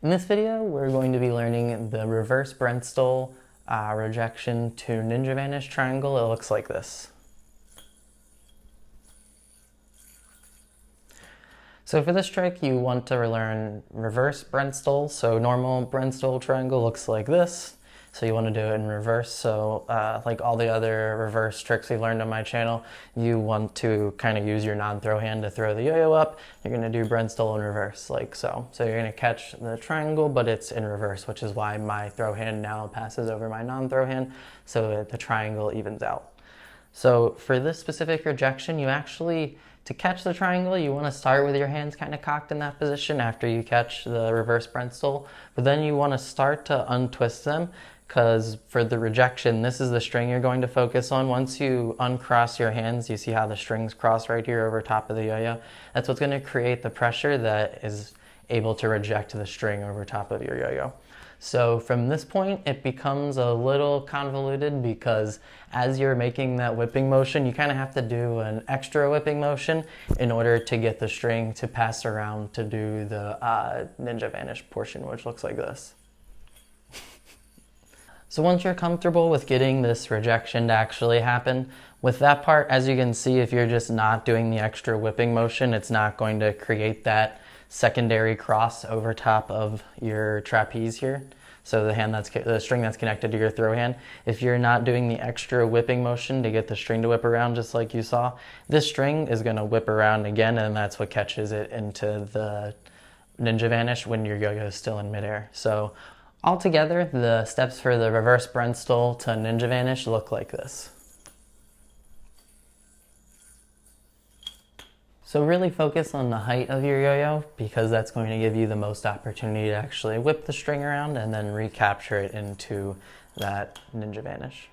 In this video, we're going to be learning the reverse Brent stole rejection to Ninja Vanish triangle. It looks like this. So for this trick, you want to learn reverse Brent stole. So normal Brent stole triangle looks like this. So you want to do it in reverse. So like all the other reverse tricks we've learned on my channel, you want to kind of use your non-throw hand to throw the yo-yo up. You're going to do Brent stole in reverse, like so. So you're going to catch the triangle, but it's in reverse, which is why my throw hand now passes over my non-throw hand, so the triangle evens out. So for this specific rejection, you actually, to catch the triangle, you want to start with your hands kind of cocked in that position after you catch the reverse Brent stole, but then you want to start to untwist them, because for the rejection, this is the string you're going to focus on. Once you uncross your hands, you see how the strings cross right here over top of the yo-yo? That's what's going to create the pressure that is able to reject the string over top of your yo-yo. So from this point, it becomes a little convoluted, because as you're making that whipping motion, you kind of have to do an extra whipping motion in order to get the string to pass around to do the Ninja Vanish portion, which looks like this. So once you're comfortable with getting this rejection to actually happen, with that part, as you can see, if you're just not doing the extra whipping motion, it's not going to create that secondary cross over top of your trapeze here. So the string that's connected to your throw hand. If you're not doing the extra whipping motion to get the string to whip around just like you saw, this string is going to whip around again, and that's what catches it into the Ninja Vanish when your yo-yo is still in midair. So altogether, the steps for the reverse Brent stole to Ninja Vanish look like this. So really focus on the height of your yo-yo, because that's going to give you the most opportunity to actually whip the string around and then recapture it into that Ninja Vanish.